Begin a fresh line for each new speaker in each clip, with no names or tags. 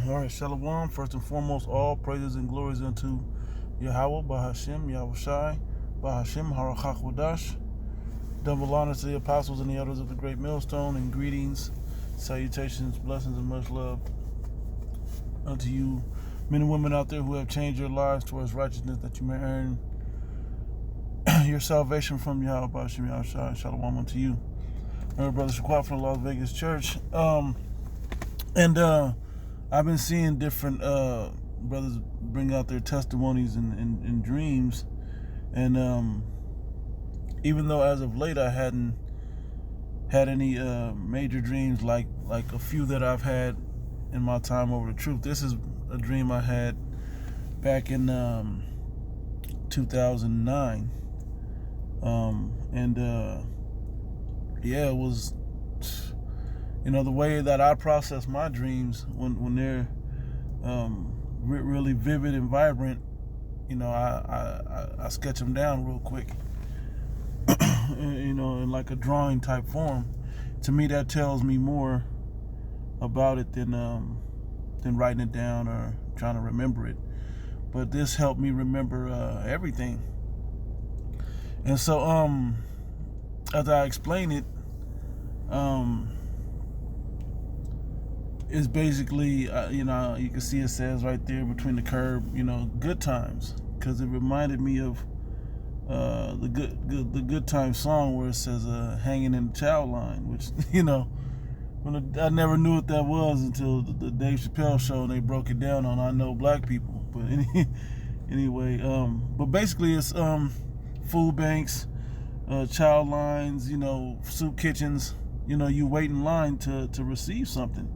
All right, Shalom. First and foremost, all praises and glories unto Yahweh, Bahashem, Yahushai, Bahashem, Harakach Wadash. Double honor to the apostles and the elders of the great millstone, and greetings, salutations, blessings, and much love unto you, men and women out there who have changed your lives towards righteousness, that you may earn your salvation from Yahweh, Bahashem, Yahushai. Shalom unto you. My brother Shaquat from the Las Vegas Church. I've been seeing different brothers bring out their testimonies and dreams, and even though as of late I hadn't had any major dreams like a few that I've had in my time over the truth, this is a dream I had back in 2009, it was, the way that I process my dreams when they're really vivid and vibrant, I sketch them down real quick, in like a drawing type form. To me, that tells me more about it than writing it down or trying to remember it. But this helped me remember everything. And so, as I explain it, it's basically, you can see it says right there between the curb, good times, because it reminded me of the good times song where it says hanging in the child line, which, I never knew what that was until the Dave Chappelle show, and they broke it down on I Know Black People. But anyway, but basically it's food banks, child lines, soup kitchens, you wait in line to receive something.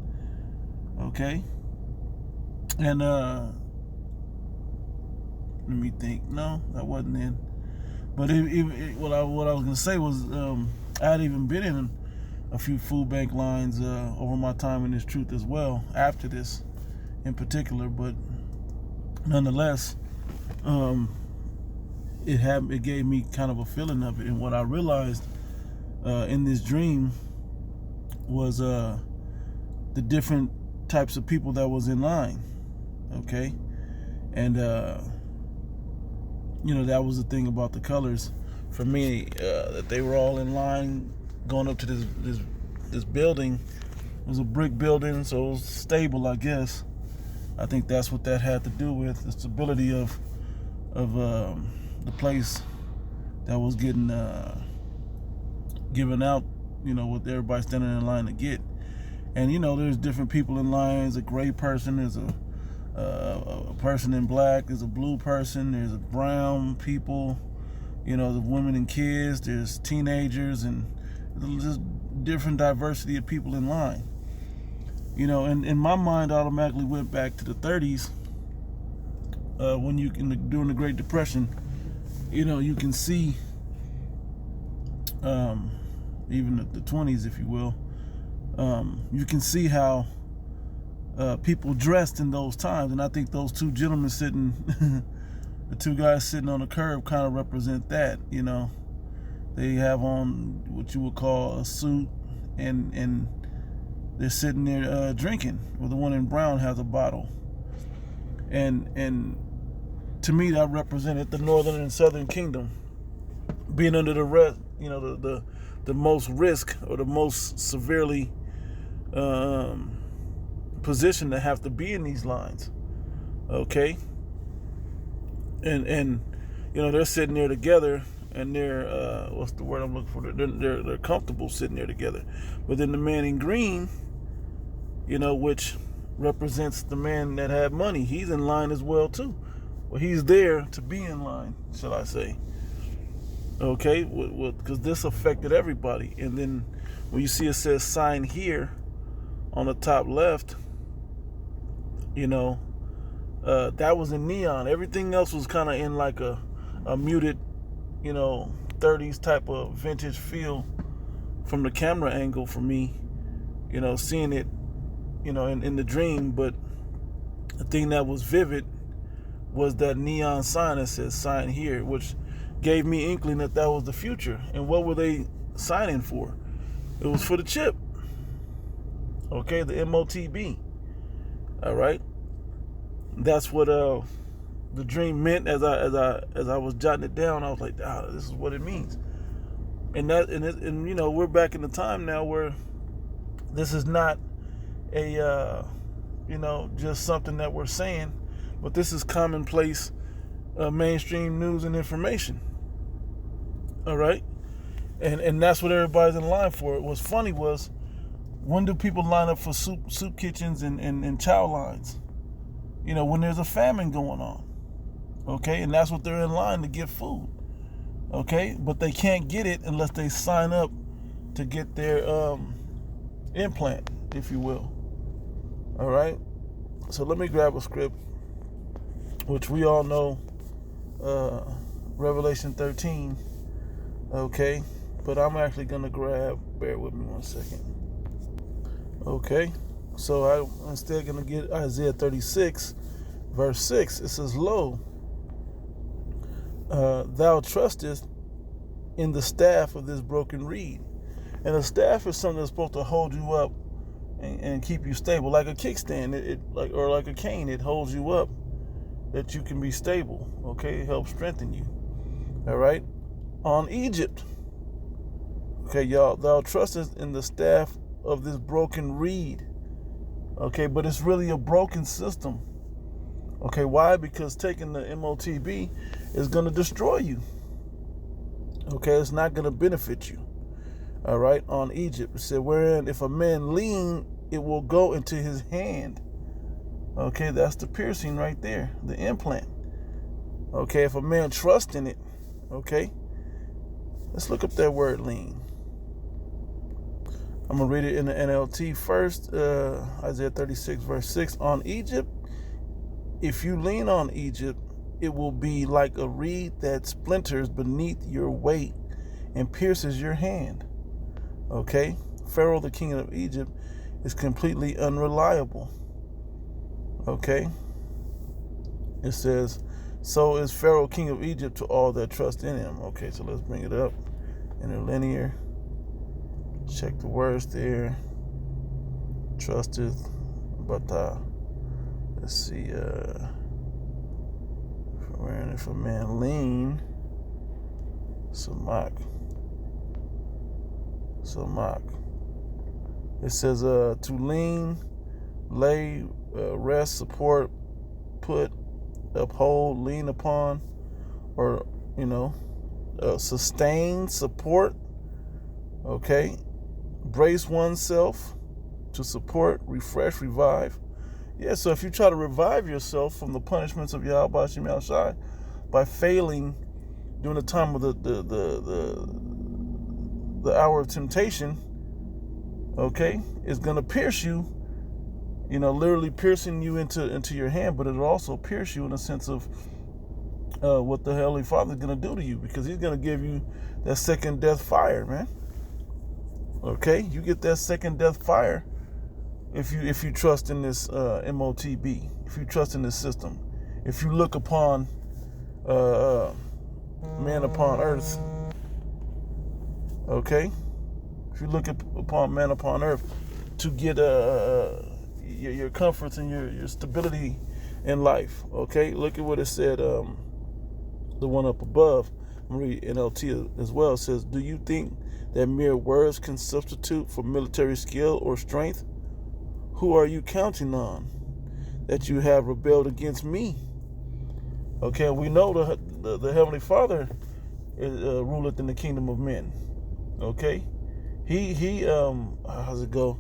Okay, and let me think. No, that wasn't it. But what I was gonna say was I had even been in a few food bank lines over my time in this truth as well. After this, in particular, but nonetheless, it gave me kind of a feeling of it. And what I realized in this dream was the different types of people that was in line. Okay, and that was the thing about the colors for me, that they were all in line going up to this building. It was a brick building, so it was stable, I guess. I think that's what that had to do with the stability of the place that was getting given out, with everybody standing in line to get. And there's different people in line. There's a gray person, there's a person in black, there's a blue person, there's a brown people, the women and kids, there's teenagers, and just different diversity of people in line. And my mind automatically went back to the 30s, when during the Great Depression, you can see, even the 20s, if you will, you can see how people dressed in those times. And I think those two gentlemen the two guys sitting on the curb kind of represent that. They have on what you would call a suit, and they're sitting there drinking, where the one in brown has a bottle. And to me, that represented the northern and southern kingdom being under the rest, the most risk, or the most severely position to have to be in these lines. Okay, and they're sitting there together, and they're what's the word I'm looking for? They're comfortable sitting there together. But then the man in green, which represents the man that had money, he's in line as well too. Well, he's there to be in line, shall I say? Okay, because this affected everybody. And then when you see it says sign here on the top left, that was in neon. Everything else was kind of in like a muted, 30s type of vintage feel from the camera angle for me, seeing it, in the dream. But the thing that was vivid was that neon sign that says sign here, which gave me inkling that was the future. And what were they signing for? It was for the chip. Okay, the MOTB. All right. That's what the dream meant. As I was jotting it down, I was like, ah, this is what it means. And you know, we're back in the time now where this is not a you know, just something that we're saying, but this is commonplace mainstream news and information. All right. And that's what everybody's in line for. What's funny was, when do people line up for soup kitchens and chow lines? You know, when there's a famine going on. Okay, and that's what they're in line to get food. Okay, but they can't get it unless they sign up to get their implant, if you will. All right, so let me grab a script, which we all know, Revelation 13. Okay, but I'm actually gonna grab. Bear with me 1 second. Okay, so I'm instead gonna get Isaiah 36, verse 6. It says, "Lo, thou trustest in the staff of this broken reed." And a staff is something that's supposed to hold you up and keep you stable, like a kickstand, or like a cane. It holds you up, that you can be stable. Okay, it helps strengthen you. All right, on Egypt. Okay, y'all, thou trustest in the staff of this broken reed. Okay, but it's really a broken system. Okay, why? Because taking the MOTB is going to destroy you. Okay, it's not going to benefit you. All right, on Egypt, it said, "Wherein if a man lean, it will go into his hand." Okay, that's the piercing right there, the implant. Okay, if a man trusts in it. Okay, let's look up that word lean. I'm going to read it in the NLT first. Isaiah 36, verse 6. "On Egypt, if you lean on Egypt, it will be like a reed that splinters beneath your weight and pierces your hand." Okay? Pharaoh, the king of Egypt, is completely unreliable. Okay? It says, "So is Pharaoh, king of Egypt, to all that trust in him." Okay, so let's bring it up. Interlinear. Check the words there. Trusteth, but let's see. If a man lean, samak. It says to lean, lay, rest, support, put, uphold, lean upon, or sustain, support. Okay, brace oneself, to support, refresh, revive. Yeah, so if you try to revive yourself from the punishments of Yahweh Bashim Yahushai by failing during the time of the hour of temptation, okay, it's going to pierce you, literally piercing you into your hand, but it'll also pierce you in a sense of what the Heavenly Father is going to do to you, because he's going to give you that second death fire, man. Okay, you get that second death fire if you trust in this MOTB, if you trust in this system, if you look upon man upon earth. Okay, if you look upon man upon earth to get your comforts and your stability in life. Okay, look at what it said. The one up above, I'm reading NLT as well. It says, "Do you think that mere words can substitute for military skill or strength? Who are you counting on, that you have rebelled against me?" Okay, we know the Heavenly Father ruleth in the kingdom of men. Okay, he how's it go?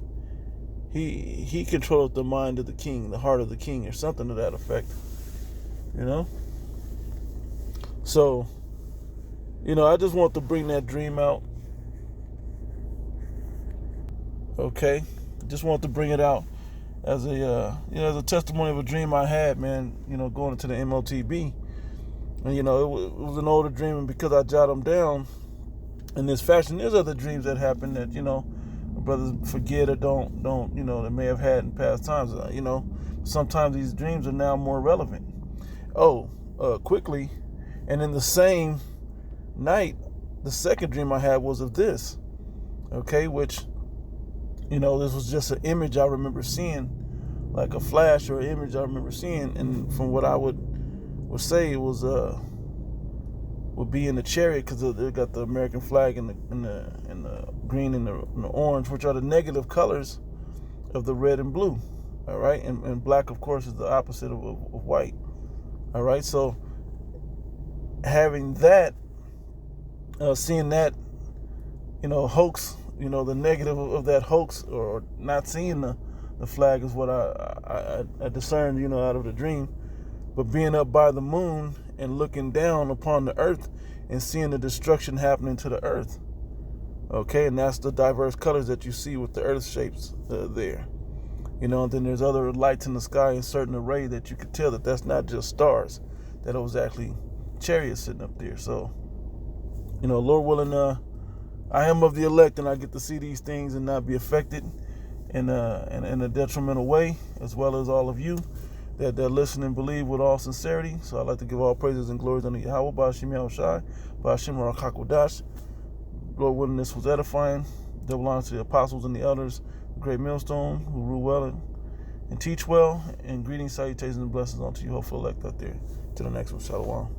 He controlleth the mind of the king, the heart of the king, or something to that effect. So, I just want to bring that dream out. Okay, just want to bring it out as a testimony of a dream I had, man. Going into the MOTB, and it was an older dream, and because I jotted them down in this fashion, there's other dreams that happen that brothers forget or don't they may have had in past times. Sometimes these dreams are now more relevant. Quickly, and in the same night, the second dream I had was of this. Okay, which this was just an image I remember seeing like a flash or image I remember seeing, and from what I would say, it was would be in the chariot, because they got the American flag in the green and the orange, which are the negative colors of the red and blue. All right, and black, of course, is the opposite of white. All right, so having that, seeing that, hoax, the negative of that hoax, or not seeing the flag is what I discerned, out of the dream. But being up by the moon and looking down upon the earth and seeing the destruction happening to the earth. Okay, and that's the diverse colors that you see with the earth shapes there. And then there's other lights in the sky in certain array that you could tell that that's not just stars, that it was actually chariots sitting up there. So, Lord willing, I am of the elect, and I get to see these things and not be affected in a detrimental way, as well as all of you that listen and believe with all sincerity. So I'd like to give all praises and glories unto Yahweh, Ba'ashim Yahushai, Ba'ashim Rakakodash. Lord willing, this was edifying. Double honor to the apostles and the elders, the great millstone, who rule well and teach well. And greetings, salutations, and blessings unto you, hopeful elect out there. To the next one, Shalom.